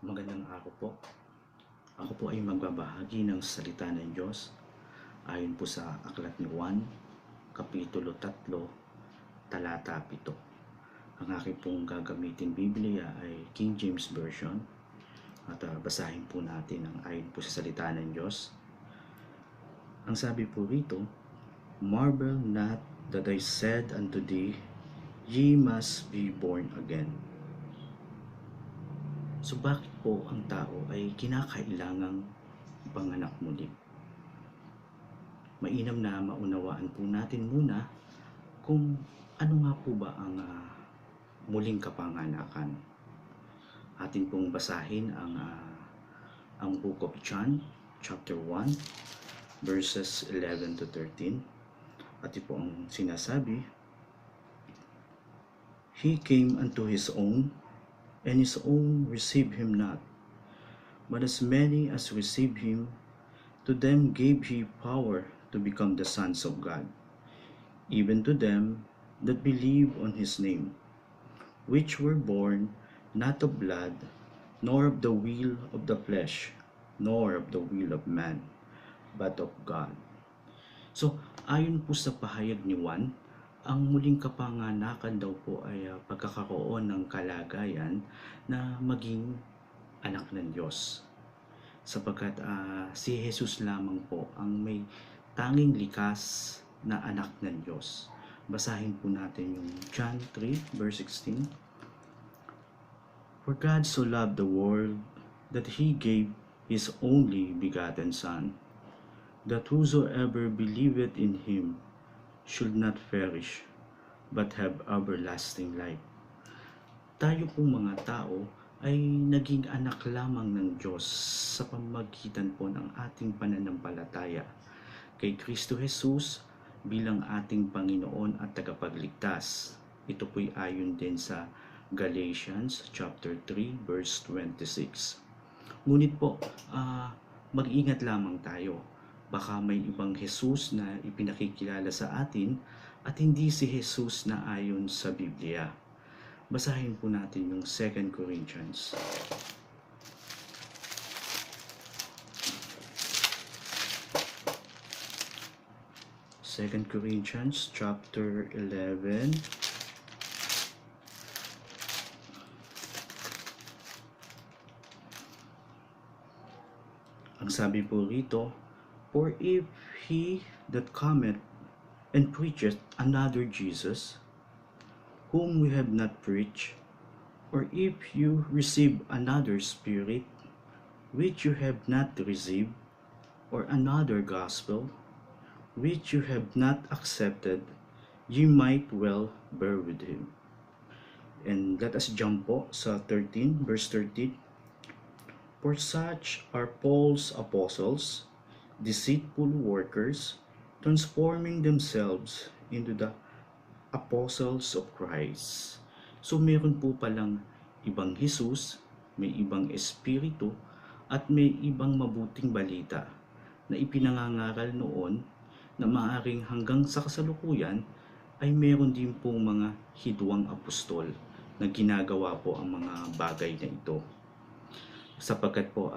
Magandang araw po. Ako po ay magbabahagi ng salita ng Diyos ayon po sa Aklat ni Juan, Kapitulo 3, Talata 7. Ang aking pong gagamitin Biblia ay King James Version at basahin po natin ang ayon po sa salita ng Diyos. Ang sabi po rito, "Marvel not that I said unto thee, ye must be born again." So bakit po ang tao ay kinakailangang panganak muli? Mainam na maunawaan po natin muna kung ano nga po ba ang muling kapanganakan. Atin pong basahin ang Book of John, chapter 1, verses 11 to 13. At ito po ang sinasabi, "He came unto his own, and his own received him not. But as many as received him, to them gave he power to become the sons of God, even to them that believe on his name, which were born not of blood, nor of the will of the flesh, nor of the will of man, but of God." So, ayon po sa pahayag ni Juan, ang muling kapanganakan daw po ay pagkakaroon ng kalagayan na maging anak ng Diyos. Sapagkat si Jesus lamang po ang may tanging likas na anak ng Diyos. Basahin po natin yung John 3 verse 16. "For God so loved the world that He gave His only begotten Son, that whosoever believeth in Him should not perish, but have everlasting life." Tayo pong mga tao ay naging anak lamang ng Diyos sa pamamagitan po ng ating pananampalataya kay Kristo Jesus bilang ating Panginoon at tagapagligtas. Ito po'y ayon din sa Galatians chapter 3 verse 26. Ngunit po, mag-ingat lamang tayo. Baka may ibang Jesus na ipinakikilala sa atin at hindi si Jesus na ayon sa Biblia. Basahin po natin yung 2 Corinthians. Second Corinthians chapter 11. Ang sabi po rito, "For if he that cometh and preacheth another Jesus, whom we have not preached, or if you receive another spirit, which you have not received, or another gospel, which you have not accepted, ye might well bear with him." And let us jump po sa 13, verse 13. "For such are false apostles, deceitful workers, transforming themselves into the apostles of Christ." So meron po palang ibang Jesus, may ibang espiritu, at may ibang mabuting balita na ipinangangaral noon na maaaring hanggang sa kasalukuyan ay meron din pong mga hidwang apostol na ginagawa po ang mga bagay na ito. Sapagkat po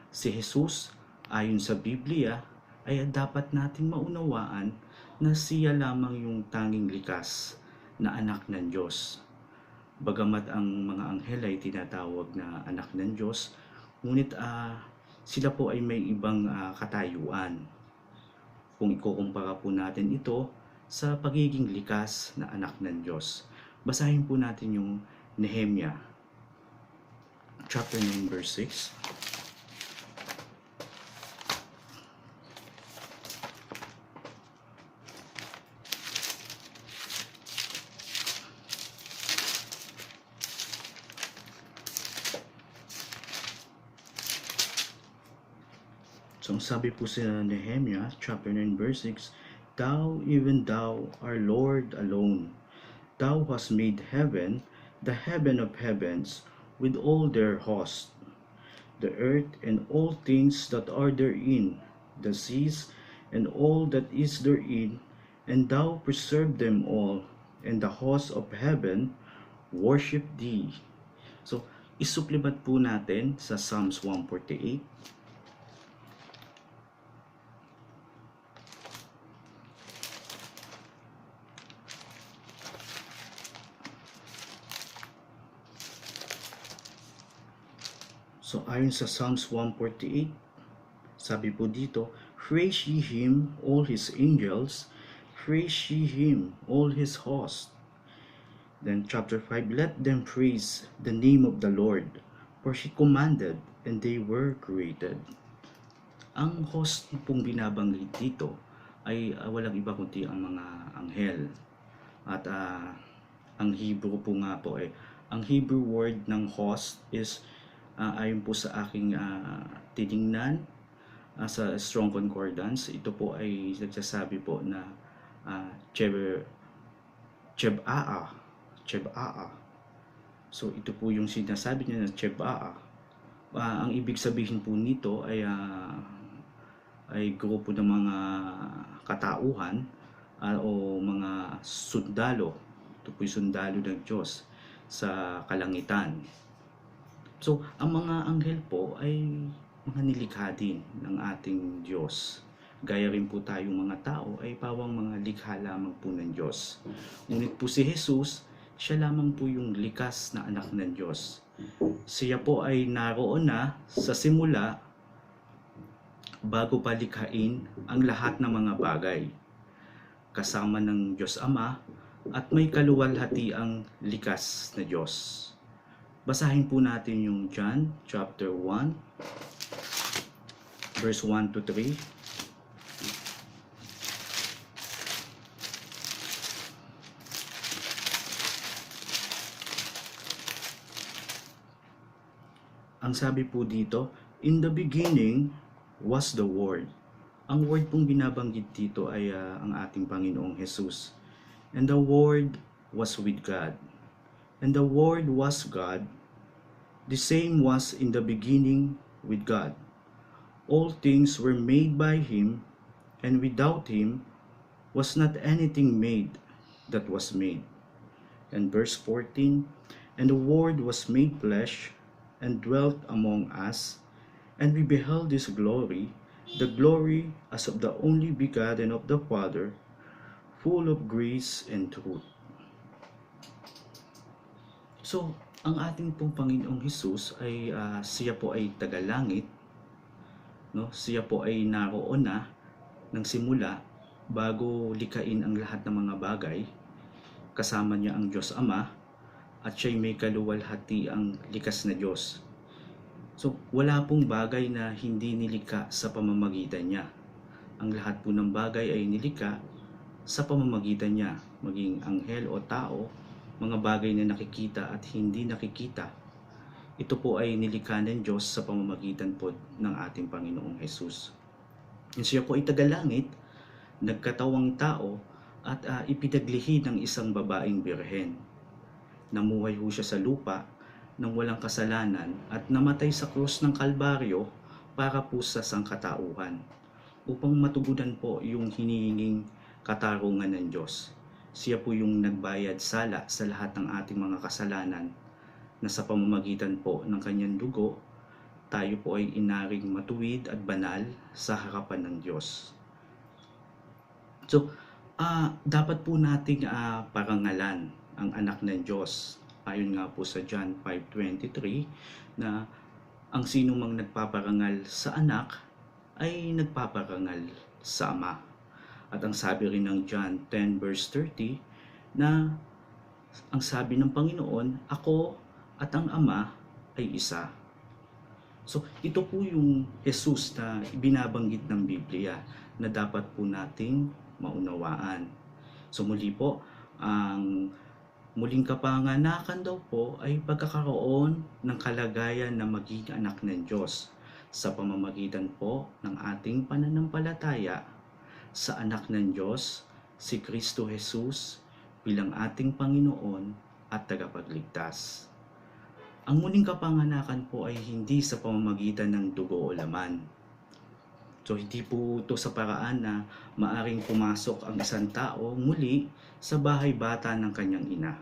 si Jesus ayon sa Biblia ay dapat nating maunawaan na siya lamang yung tanging likas na anak ng Diyos. Bagamat ang mga anghel ay tinatawag na anak ng Diyos, ngunit sila po ay may ibang katayuan. Kung ikukumpara po natin ito sa pagiging likas na anak ng Diyos. Basahin po natin yung Nehemia chapter 9 verse 6. So sabi po sa Nehemia chapter 9 verse 6, "Thou, even thou, our Lord alone, thou hast made heaven, the heaven of heavens, with all their host, the earth and all things that are therein, the seas and all that is therein, and thou preserved them all, and the hosts of heaven worship thee." So isuplibat po natin sa Psalms 148. So ayon sa Psalms 148, sabi po dito, praise ye him, all his angels, praise ye him, all his host. Then chapter 5, let them praise the name of the Lord, for he commanded, and they were created. Ang host pong binabanggit dito ay walang iba kundi ang mga anghel. At ang Hebrew po nga po ang Hebrew word ng host is ayon po sa aking tiningnan sa Strong Concordance, ito po ay nagsasabi po na Cheb'aa. So ito po yung sinasabi niya na Cheb'aa. Ang ibig sabihin po nito ay grupo ng mga katauhan o mga sundalo. Ito po yung sundalo ng Diyos sa kalangitan. So, ang mga anghel po ay mga nilikha din ng ating Diyos. Gaya rin po tayong mga tao ay pawang mga likha lamang po ng Diyos. Ngunit po si Jesus, siya lamang po yung likas na anak ng Diyos. Siya po ay naroon na sa simula bago pa likhain ang lahat ng mga bagay. Kasama ng Diyos Ama at may kaluwalhati ang likas na Diyos. Basahin po natin yung John chapter 1 verse 1 to 3. Ang sabi po dito, in the beginning was the Word. Ang word pong binabanggit dito ay ang ating Panginoong Jesus. And the Word was with God. And the Word was God. The same was in the beginning with God. All things were made by Him, and without Him was not anything made that was made. And verse 14, and the Word was made flesh, and dwelt among us, and we beheld His glory, the glory as of the only begotten of the Father, full of grace and truth. So, ang ating pong Panginoong Hesus ay siya po ay tagalangit, no? Siya po ay naroon na ng simula bago likhain ang lahat ng mga bagay. Kasama niya ang Diyos Ama at siya'y may kaluwalhati ang likas na Diyos. So, wala pong bagay na hindi nilikha sa pamamagitan niya. Ang lahat po ng bagay ay nilikha sa pamamagitan niya, maging anghel o tao, mga bagay na nakikita at hindi nakikita. Ito po ay nilikha ng Diyos sa pamamagitan po ng ating Panginoong Hesus. Siya po ay tagalangit, nagkatawang tao at ipinaglihi ng isang babaeng birhen. Namuhay ho siya sa lupa nang walang kasalanan at namatay sa krus ng Kalbaryo para po sa sangkatauhan upang matugunan po yung hinihinging katarungan ng Diyos. Siya po yung nagbayad sala sa lahat ng ating mga kasalanan na sa pamamagitan po ng kanyang dugo, tayo po ay inaring matuwid at banal sa harapan ng Diyos. So, dapat po nating parangalan ang anak ng Diyos. Ayon nga po sa John 5:23 na ang sino mang nagpaparangal sa anak ay nagpaparangal sa Ama. At ang sabi rin ng John 10 verse 30 na ang sabi ng Panginoon, ako at ang Ama ay isa. So ito po yung Jesus na ibinabanggit ng Biblia na dapat po nating maunawaan. So muli po, ang muling kapanganakan daw po ay pagkakaroon ng kalagayan na maging anak ng Diyos sa pamamagitan po ng ating pananampalataya sa anak ng Diyos, si Kristo Jesus bilang ating Panginoon at tagapagligtas. Ang muling kapanganakan po ay hindi sa pamamagitan ng dugo o laman. So hindi po ito sa paraan na maaring pumasok ang isang tao muli sa bahay bata ng kanyang ina.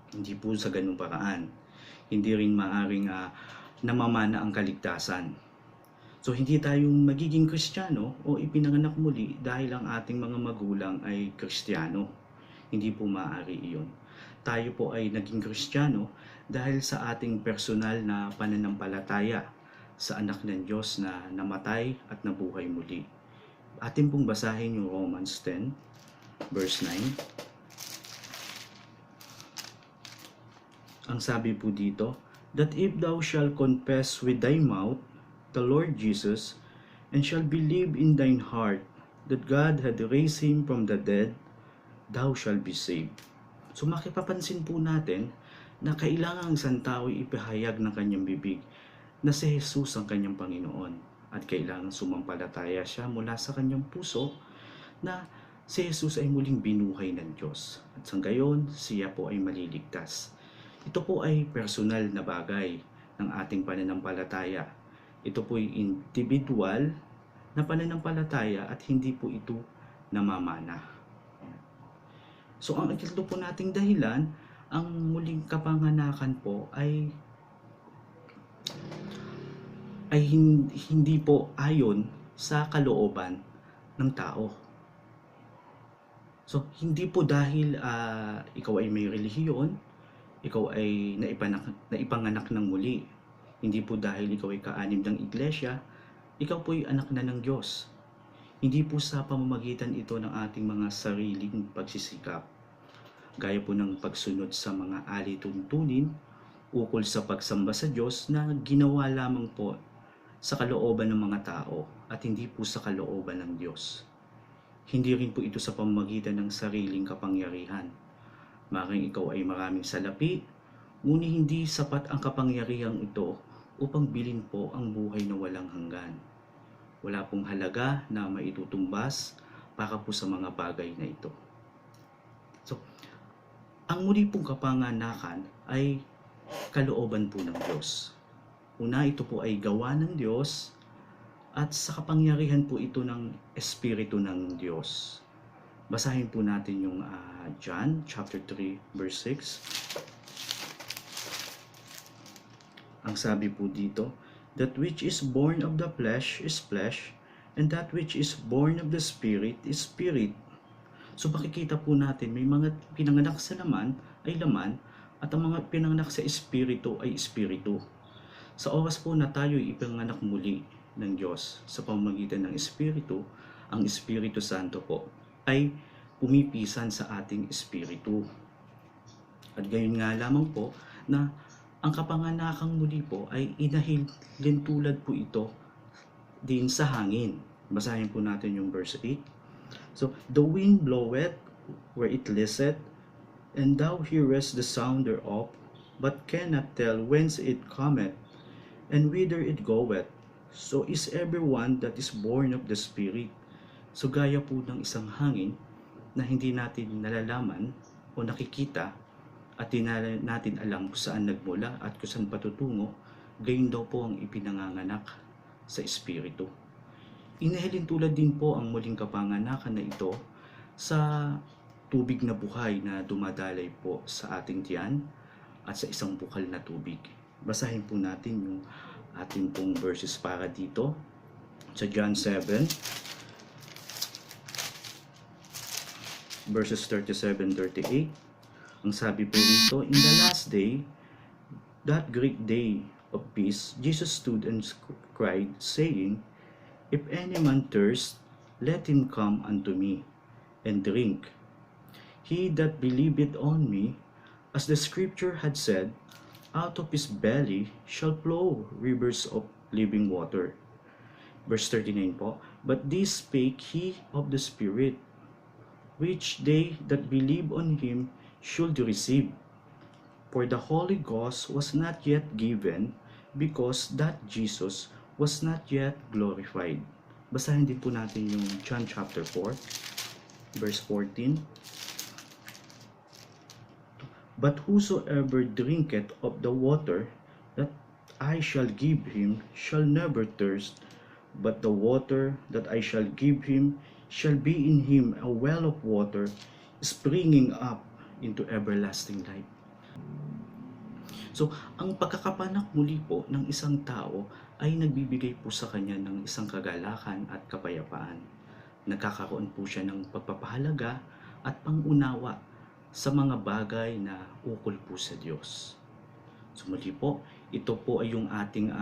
Hindi po sa ganung paraan. hindi rin maaring namamana ang kaligtasan. So hindi tayo magiging Kristiyano o ipinanganak muli dahil ang ating mga magulang ay Kristiyano. Hindi po maaari iyon. Tayo po ay naging Kristiyano dahil sa ating personal na pananampalataya sa anak ng Diyos na namatay at nabuhay muli. Atin pong basahin yung Romans 10, verse 9. Ang sabi po dito, that if thou shalt confess with thy mouth the Lord Jesus, and shall believe in thine heart that God had raised him from the dead, thou shalt be saved. So makipapansin po natin na kailangan ang isang tao ipahayag ng kanyang bibig na si Jesus ang kanyang Panginoon, at kailangan sumampalataya siya mula sa kanyang puso na si Jesus ay muling binuhay ng Diyos, at sa gayon siya po ay maliligtas. Ito po ay personal na bagay ng ating pananampalataya. Ito po ay individual na pananampalataya at hindi po ito namamana. So ang ikatlo po nating dahilan, ang muling kapanganakan po ay hindi po ayon sa kalooban ng tao. So hindi po dahil ikaw ay may relihiyon, ikaw ay naipanganak ng muli. Hindi po dahil ikaw ay kaanib ng iglesia, ikaw po ay anak na ng Diyos. Hindi po sa pamamagitan ito ng ating mga sariling pagsisikap, gaya po ng pagsunod sa mga alituntunin ukol sa pagsamba sa Diyos na ginawa lamang po sa kalooban ng mga tao at hindi po sa kalooban ng Diyos. Hindi rin po ito sa pamamagitan ng sariling kapangyarihan. Maring ikaw ay maraming salapi, ngunit hindi sapat ang kapangyarihang ito upang bilhin po ang buhay na walang hanggan. Wala pong halaga na maitutumbas para po sa mga bagay na ito. So, ang muli pong kapanganakan ay kalooban po ng Diyos. Una, ito po ay gawa ng Diyos at sa kapangyarihan po ito ng Espiritu ng Diyos. Basahin po natin yung John chapter 3 verse 6. Ang sabi po dito, that which is born of the flesh is flesh, and that which is born of the Spirit is spirit. So makikita po natin may mga pinanganak sa laman ay laman, at ang mga pinanganak sa Espiritu ay Espiritu. Sa oras po na tayo ipinanganak muli ng Diyos sa pamamagitan ng Espiritu, ang Espiritu Santo po ay pumipisan sa ating espiritu. At gayon nga lamang po na ang kapanganakang muli po ay inahilin tulad po ito din sa hangin. Basahin po natin yung verse 8. So, the wind bloweth where it listeth, and thou hearest the sound thereof, but cannot tell whence it cometh, and whither it goeth. So is everyone that is born of the Spirit. So gaya po ng isang hangin na hindi natin nalalaman o nakikita at di natin alam kung saan nagmula at kung saan patutungo, gayon daw po ang ipinanganganak sa Espiritu. Inahilin tulad din po ang muling kapanganakan na ito sa tubig na buhay na dumadalay po sa ating tiyan at sa isang bukal na tubig. Basahin po natin yung ating pong verses para dito sa John 7 verses 37-38. Ang sabi po dito, in the last day, that great day of peace, Jesus stood and cried, saying, if any man thirst, let him come unto me and drink. He that believeth on me, as the scripture had said, out of his belly shall flow rivers of living water. Verse 39 po, but this spake he of the Spirit, which they that believe on him should receive. For the Holy Ghost was not yet given, because that Jesus was not yet glorified. Basahin din po natin yung John chapter 4, verse 14. But whosoever drinketh of the water that I shall give him shall never thirst, but the water that I shall give him shall be in him a well of water springing up into everlasting life. So, ang pagkakapanak muli po ng isang tao ay nagbibigay po sa kanya ng isang kagalakan at kapayapaan. Nagkakaroon po siya ng pagpapahalaga at pangunawa sa mga bagay na ukol po sa Diyos. So muli po, ito po ay yung ating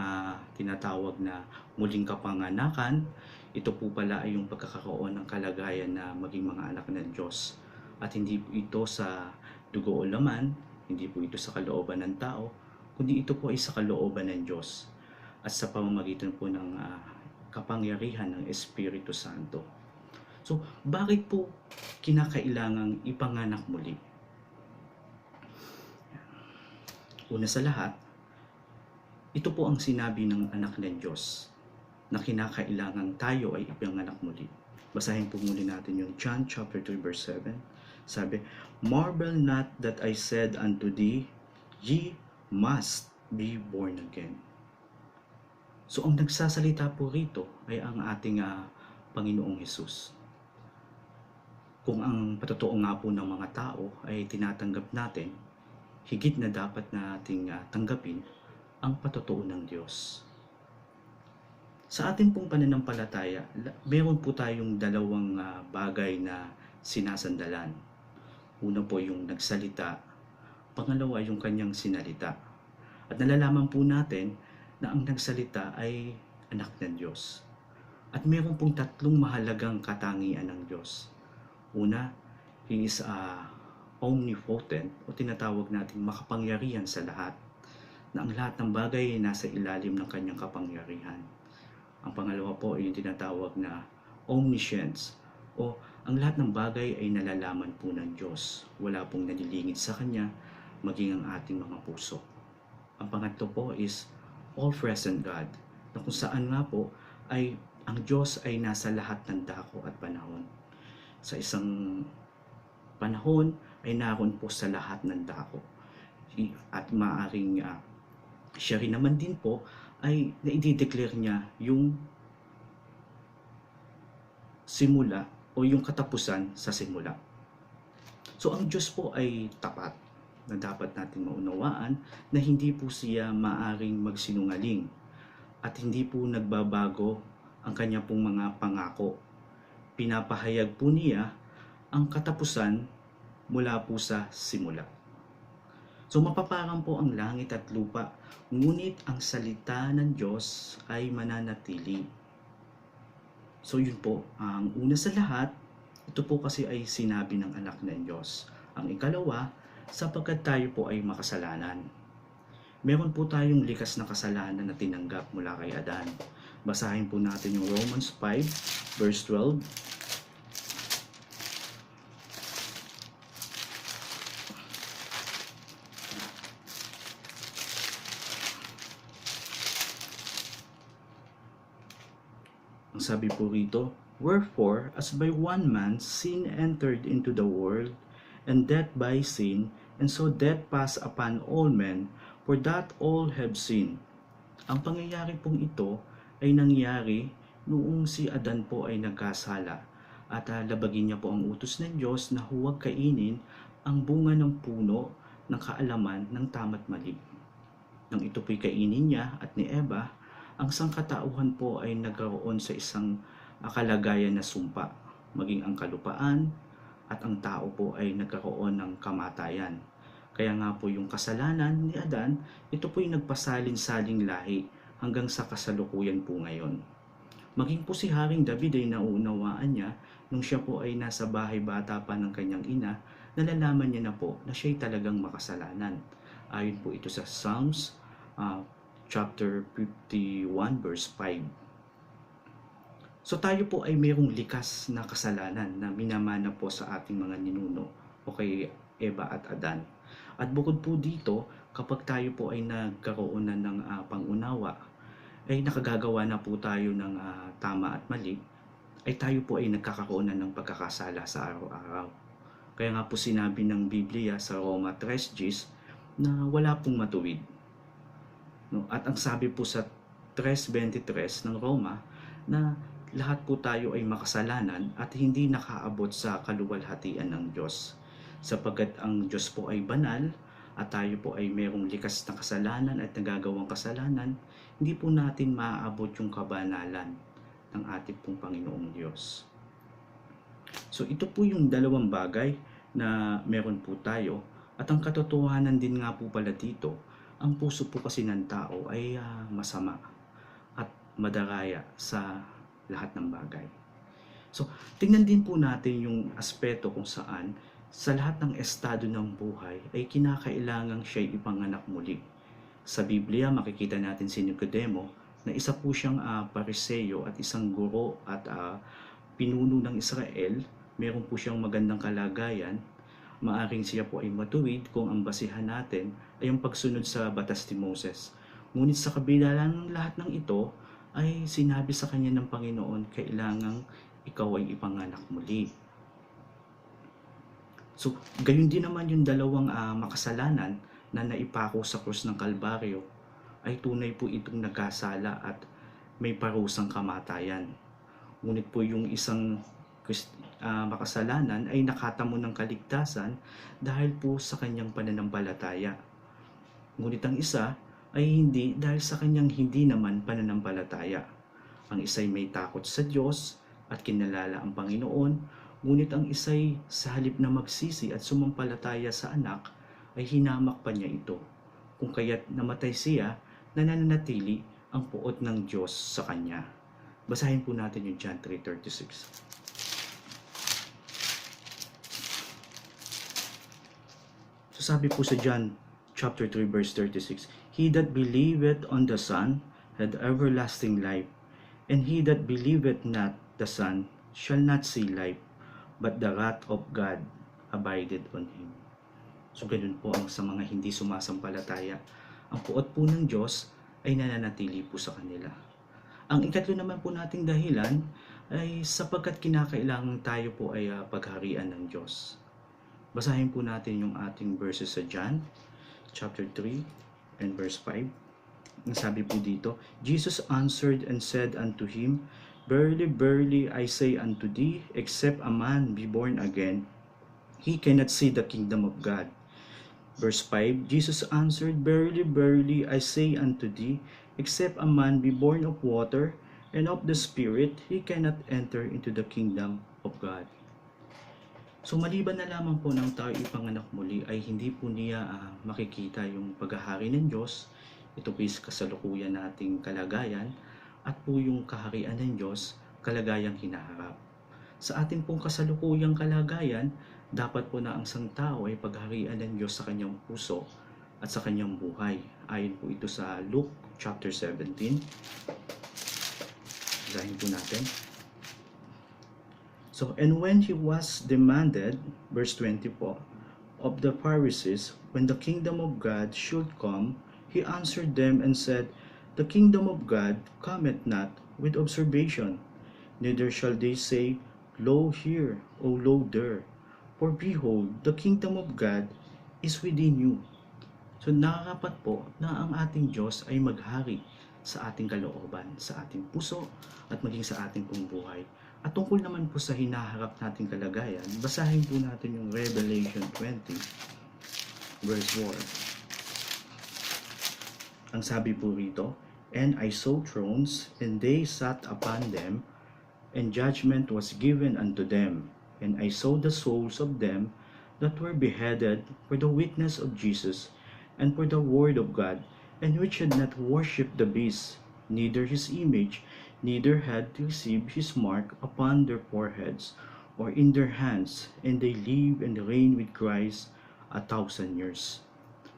tinatawag na muling kapanganakan. Ito po pala ay yung pagkakaroon ng kalagayan na maging mga anak ng Diyos. At hindi po ito sa dugo o laman, hindi po ito sa kalooban ng tao, kundi ito po ay sa kalooban ng Diyos at sa pamamagitan po ng kapangyarihan ng Espiritu Santo. So, bakit po kinakailangang ipanganak muli? Una sa lahat, ito po ang sinabi ng anak ng Diyos na kinakailangan tayo ay ipanganak muli. Basahin po muli natin yung John chapter 2 verse 7. Sabi, "Marvel not that I said unto thee, ye must be born again." So ang nagsasalita po rito ay ang ating Panginoong Hesus. Kung ang patotoo nga po ng mga tao ay tinatanggap natin, higit na dapat nating tanggapin ang patotoo ng Diyos. Sa ating pong pananampalataya, meron po tayong dalawang bagay na sinasandalan. Una po yung nagsalita, pangalawa yung kanyang sinalita. At nalalaman po natin na ang nagsalita ay anak ng Diyos. At meron pong tatlong mahalagang katangian ng Diyos. Una, He is omnipotent o tinatawag nating makapangyarihan sa lahat, na ang lahat ng bagay ay nasa ilalim ng kanyang kapangyarihan. Ang pangalawa po ay yung tinatawag na omniscience o ang lahat ng bagay ay nalalaman po ng Diyos. Wala pong nalilingid sa Kanya, maging ang ating mga puso. Ang pangatlo po is all-present God, na kung saan nga po ay ang Diyos ay nasa lahat ng dako at panahon. Sa isang panahon ay naroon po sa lahat ng dako. At maaring siya rin naman din po ay naidideclare niya yung simula o yung katapusan sa simula. So ang Diyos po ay tapat na dapat natin maunawaan na hindi po siya maaring magsinungaling at hindi po nagbabago ang kanya pong mga pangako. Pinapahayag po niya ang katapusan mula po sa simula. So mapaparang po ang langit at lupa, ngunit ang salita ng Diyos ay mananatili. So yun po, ang una sa lahat, ito po kasi ay sinabi ng anak ng Diyos. Ang ikalawa, sapagkat tayo po ay makasalanan. Meron po tayong likas na kasalanan na tinanggap mula kay Adan. Basahin po natin yung Romans 5 verse 12. Ang sabi po rito, "Wherefore, as by one man sin entered into the world, and death by sin, and so death passed upon all men, for that all have sinned." Ang pangyayari pong ito ay nangyari noong si Adan po ay nagkasala at labagin niya po ang utos ng Diyos na huwag kainin ang bunga ng puno ng kaalaman ng tama't mali. Nang ito po'y kainin niya at ni Eva, ang sangkatauhan po ay nagkaroon sa isang kalagayan na sumpa, maging ang kalupaan at ang tao po ay nagkaroon ng kamatayan. Kaya nga po yung kasalanan ni Adan, ito po'y nagpasalin-saling lahi hanggang sa kasalukuyan po ngayon. Maging po si Haring David ay nauunawaan niya nung siya po ay nasa bahay bata pa ng kanyang ina, nalalaman niya na po na siya'y talagang makasalanan. Ayon po ito sa Psalms chapter 51 verse 5. So tayo po ay mayroong likas na kasalanan na minamana po sa ating mga ninuno o kay Eva at Adan. At bukod po dito, kapag tayo po ay nagkaroon na ng pangunawa, ay nakagagawa na po tayo ng tama at mali, ay tayo po ay nagkakaroon na ng pagkakasala sa araw-araw. Kaya nga po sinabi ng Biblia sa Roma 3:10 na wala pong matuwid. No? At ang sabi po sa 3:23 ng Roma na lahat po tayo ay makasalanan at hindi nakaabot sa kaluwalhatian ng Diyos. Sapagkat ang Diyos po ay banal at tayo po ay mayroong likas na kasalanan at nagagawang kasalanan, hindi po natin maaabot yung kabanalan ng ating pong Panginoong Diyos. So ito po yung dalawang bagay na meron po tayo, at ang katotohanan din nga po pala dito, ang puso po kasi ng tao ay masama at madaraya sa lahat ng bagay. So tingnan din po natin yung aspeto kung saan sa lahat ng estado ng buhay ay kinakailangang siya'y ipanganak muli. Sa Biblia makikita natin si Nicodemo na isa po siyang pariseyo at isang guro at pinuno ng Israel. Meron po siyang magandang kalagayan. Maaring siya po ay matuwid kung ang basihan natin ay ang pagsunod sa batas ni Moses. Ngunit sa kabila ng lahat ng ito ay sinabi sa kanya ng Panginoon, kailangang ikaw ay ipanganak muli. So, gayon din naman yung dalawang makasalanan na naipako sa krus ng Kalbaryo ay tunay po itong nagkasala at may parusang kamatayan. Ngunit po yung isang makasalanan ay nakatamo ng kaligtasan dahil po sa kanyang pananampalataya. Ngunit ang isa ay hindi dahil sa kanyang hindi naman pananampalataya. Ang isa ay may takot sa Diyos at kinalala ang Panginoon, ngunit ang isa'y sa halip na magsisi at sumampalataya sa anak, ay hinamak pa niya ito. Kung kaya't namatay siya, nananatili ang puot ng Diyos sa kanya. Basahin po natin yung John 3:36. So sabi po sa John chapter 3 verse 36, He that believeth on the Son had everlasting life, and he that believeth not the Son shall not see life, but the wrath of God abideth on him. So ganun po ang sa mga hindi sumasampalataya. Ang puot po ng Diyos ay nananatili po sa kanila. Ang ikatlo naman po nating dahilan ay sapagkat kinakailangan tayo po ay pagharian ng Diyos. Basahin po natin yung ating verses sa John chapter 3 and verse 5. Nasabi po dito, Jesus answered and said unto him, Verily, verily, I say unto thee, except a man be born again, he cannot see the kingdom of God. Verse 5, Jesus answered, Verily, verily, I say unto thee, except a man be born of water and of the Spirit, he cannot enter into the kingdom of God. So maliban na lamang po ng tao ipanganak muli ay hindi po niya makikita yung paghahari ng Diyos. Ito po is kasalukuyan nating kalagayan at po yung kaharian ng Diyos, kalagayang hinaharap. Sa ating pong kasalukuyang kalagayan, dapat po na ang isang tao ay pagharian ng Diyos sa kanyang puso at sa kanyang buhay. Ayon po ito sa Luke chapter 17. Basahin po natin. So, and when he was demanded, verse 20 po, of the Pharisees, when the kingdom of God should come, he answered them and said, The kingdom of God cometh not with observation, neither shall they say, Lo here, O lo there. For behold, the kingdom of God is within you. So nakakapat po na ang ating Diyos ay maghari sa ating kalooban, sa ating puso, at maging sa ating pong buhay. At tungkol naman po sa hinaharap nating kalagayan, basahin po natin yung Revelation 20, verse 4. Ang sabi po rito, And I saw thrones, and they sat upon them, and judgment was given unto them. And I saw the souls of them that were beheaded for the witness of Jesus, and for the word of God, and which had not worshipped the beast, neither his image, neither had received his mark upon their foreheads, or in their hands, and they live and reign with Christ 1,000 years.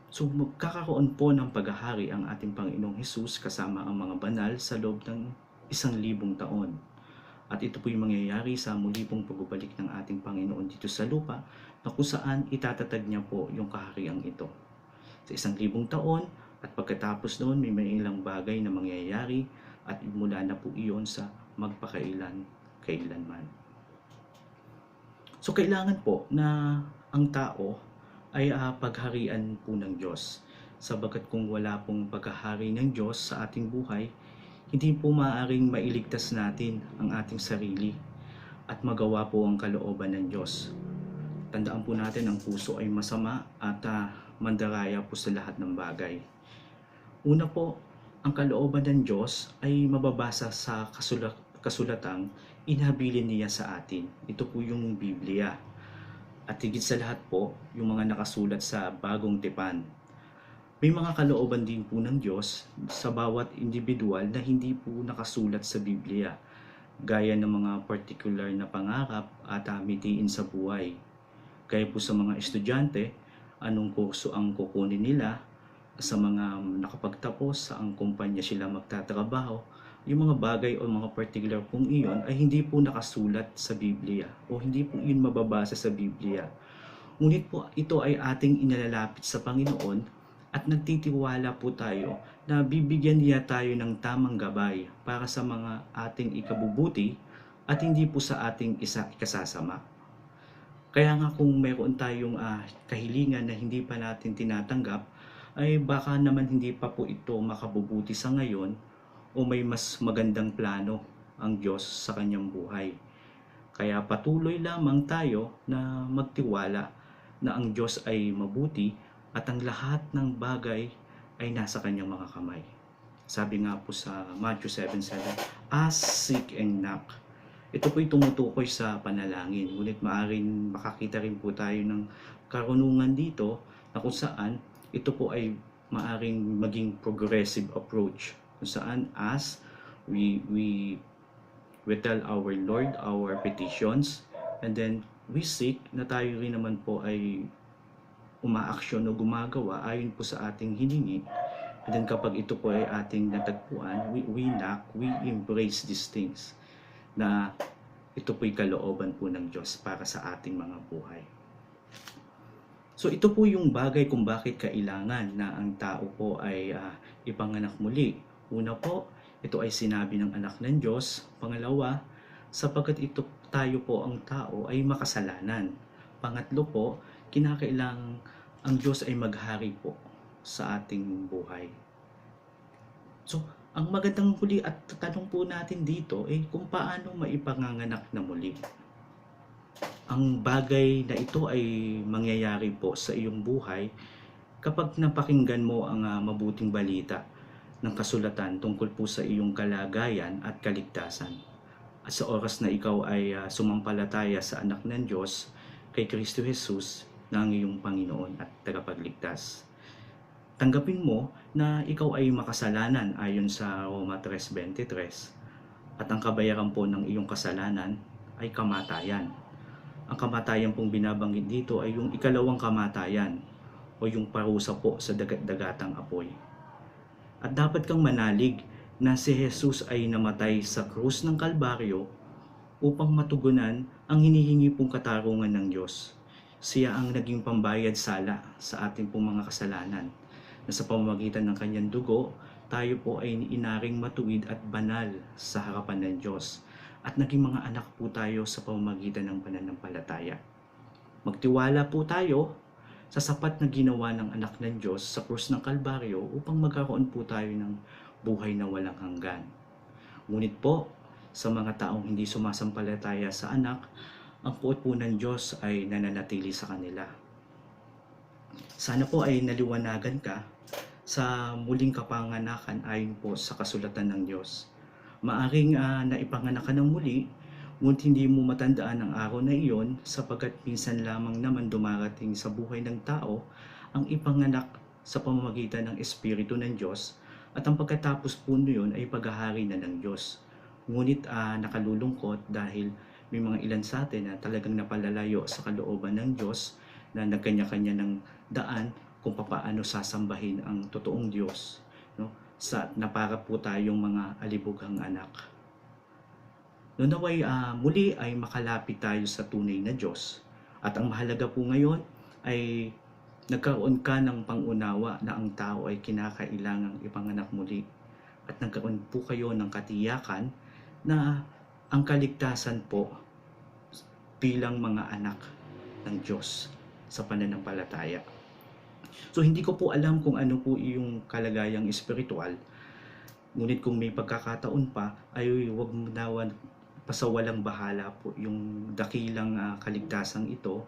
So magkakaroon po ng paghahari ang ating Panginoong Hesus kasama ang mga banal sa loob ng 1,000 taon. At ito po yung mangyayari sa muli pong pagbabalik ng ating Panginoon dito sa lupa, na kung saan itatatag niya po yung kahariang ito. Sa 1,000 taon, at pagkatapos noon may ilang bagay na mangyayari, at mula na po iyon sa magpakailan-kailanman. So kailangan po na ang tao ay pagharian po ng Diyos. Sabagat kung wala pong paghahari ng Diyos sa ating buhay, hindi po maaaring mailigtas natin ang ating sarili at magawa po ang kalooban ng Diyos. Tandaan po natin ang puso ay masama at mandaraya po sa lahat ng bagay. Una po, ang kalooban ng Diyos ay mababasa sa kasulatang inhabilin niya sa atin. Ito po yung Biblia. At higit sa lahat po, yung mga nakasulat sa Bagong Tipan. May mga kalooban din po ng Diyos sa bawat individual na hindi po nakasulat sa Biblia, gaya ng mga particular na pangarap at mitiin sa buhay. Gaya po sa mga estudyante, anong kurso ang kukunin nila, sa mga nakapagtapos, sa ang kumpanya sila magtatrabaho, yung mga bagay o mga particular pong iyon ay hindi po nakasulat sa Biblia o hindi po yun mababasa sa Biblia. Ngunit po ito ay ating inalalapit sa Panginoon at nagtitiwala po tayo na bibigyan niya tayo ng tamang gabay para sa mga ating ikabubuti at hindi po sa ating ikasasama. Kaya nga kung mayroon tayong kahilingan na hindi pa natin tinatanggap, ay baka naman hindi pa po ito makabubuti sa ngayon o may mas magandang plano ang Diyos sa kanyang buhay. Kaya patuloy lamang tayo na magtiwala na ang Diyos ay mabuti at ang lahat ng bagay ay nasa kanyang mga kamay. Sabi nga po sa Matthew 7:7, ask, seek, and knock. Ito po'y tumutukoy sa panalangin, ngunit maaaring makakita rin po tayo ng karunungan dito na kung saan ito po ay maaaring maging progressive approach. Kung saan as we tell our Lord our petitions, and then we seek na tayo rin naman po ay umaaksyon o gumagawa ayon po sa ating hiningi. And then kapag ito po ay ating natagpuan, we knock, we embrace these things na ito po'y kalooban po ng Diyos para sa ating mga buhay. So ito po yung bagay kung bakit kailangan na ang tao po ay ipanganak muli. Una po, ito ay sinabi ng anak ng Diyos. Pangalawa, sapagkat ito tayo po ang tao ay makasalanan. Pangatlo po, kinakailangan ang Diyos ay maghari po sa ating buhay. So, ang magandang huli at tanong po natin dito ay kung paano maipanganganak na muli. Ang bagay na ito ay mangyayari po sa iyong buhay kapag napakinggan mo ang mabuting balita ng kasulatan tungkol po sa iyong kalagayan at kaligtasan. At sa oras na ikaw ay sumampalataya sa anak ng Diyos, kay Kristo Jesus na ang iyong Panginoon at tagapagligtas. Tanggapin mo na ikaw ay makasalanan ayon sa Roma 3:23 at ang kabayaran po ng iyong kasalanan ay kamatayan. Ang kamatayan pong binabanggit dito ay yung ikalawang kamatayan o yung parusa po sa dagat-dagatang apoy. At dapat kang manalig na si Jesus ay namatay sa krus ng Kalbaryo upang matugunan ang hinihingi pong katarungan ng Diyos. Siya ang naging pambayad sala sa ating pong mga kasalanan, na sa pamamagitan ng kanyang dugo, tayo po ay inaring matuwid at banal sa harapan ng Diyos at naging mga anak po tayo sa pamamagitan ng pananampalataya. Magtiwala po tayo sa sapat na ginawa ng anak ng Diyos sa krus ng Kalbaryo upang magkaroon po tayo ng buhay na walang hanggan. Ngunit po, sa mga taong hindi sumasampalataya sa anak, ang puot po ng Diyos ay nananatili sa kanila. Sana po ay naliwanagan ka sa muling kapanganakan ayon po sa kasulatan ng Diyos. Maaring naipanganak ka ng muli, ngunit hindi mo matandaan ang araw na iyon sapagkat minsan lamang naman dumarating sa buhay ng tao ang ipanganak sa pamamagitan ng Espiritu ng Diyos at ang pagkatapos po niyon ay paghahari na ng Diyos. Ngunit nakalulungkot dahil may mga ilan sa atin na talagang napalalayo sa kalooban ng Diyos na nagkanya-kanya ng daan kung paano sasambahin ang totoong Diyos, no? Na para po tayong mga alibughang anak. No, naway muli ay makalapit tayo sa tunay na Diyos. At ang mahalaga po ngayon ay nagkaroon ka ng pangunawa na ang tao ay kinakailangang ipanganak muli. At nagkaroon po kayo ng katiyakan na ang kaligtasan po bilang mga anak ng Diyos sa pananampalataya. So hindi ko po alam kung ano po yung kalagayang espiritual, ngunit kung may pagkakataon pa ay huwag mo nawan pasawalang bahala po yung dakilang kaligtasang ito,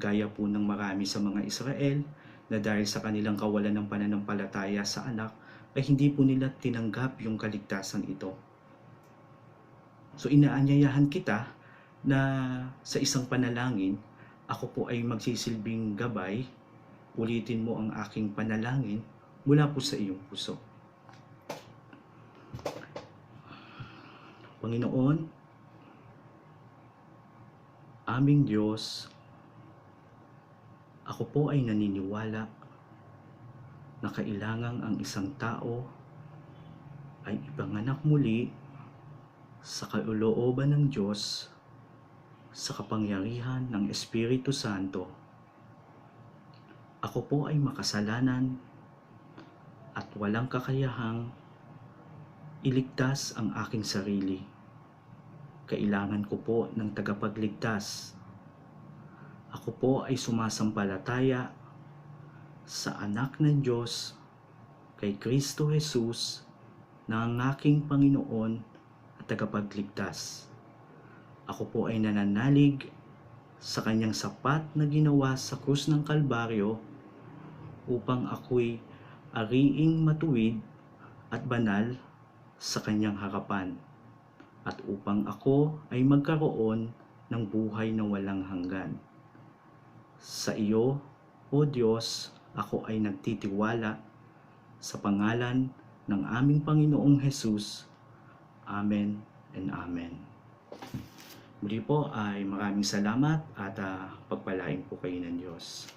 gaya po ng marami sa mga Israel na dahil sa kanilang kawalan ng pananampalataya sa anak ay hindi po nila tinanggap yung kaligtasan ito. So inaanyayahan kita na sa isang panalangin, ako po ay magsisilbing gabay, ulitin mo ang aking panalangin mula po sa iyong puso. Panginoon, aming Diyos, ako po ay naniniwala na kailangang ang isang tao ay ipanganak muli sa kalooban ng Diyos sa kapangyarihan ng Espiritu Santo. Ako po ay makasalanan at walang kakayahang iligtas ang aking sarili. Kailangan ko po ng tagapagligtas. Ako po ay sumasampalataya sa anak ng Diyos, kay Kristo Jesus, na ang aking Panginoon at tagapagligtas. Ako po ay nananalig sa kanyang sapat na ginawa sa krus ng Kalbaryo upang ako'y ariing matuwid at banal sa kanyang harapan at upang ako ay magkaroon ng buhay na walang hanggan. Sa iyo, O Diyos, ako ay nagtitiwala sa pangalan ng aming Panginoong Jesus. Amen and Amen. Muli po ay maraming salamat at pagpalain po kayo ng Diyos.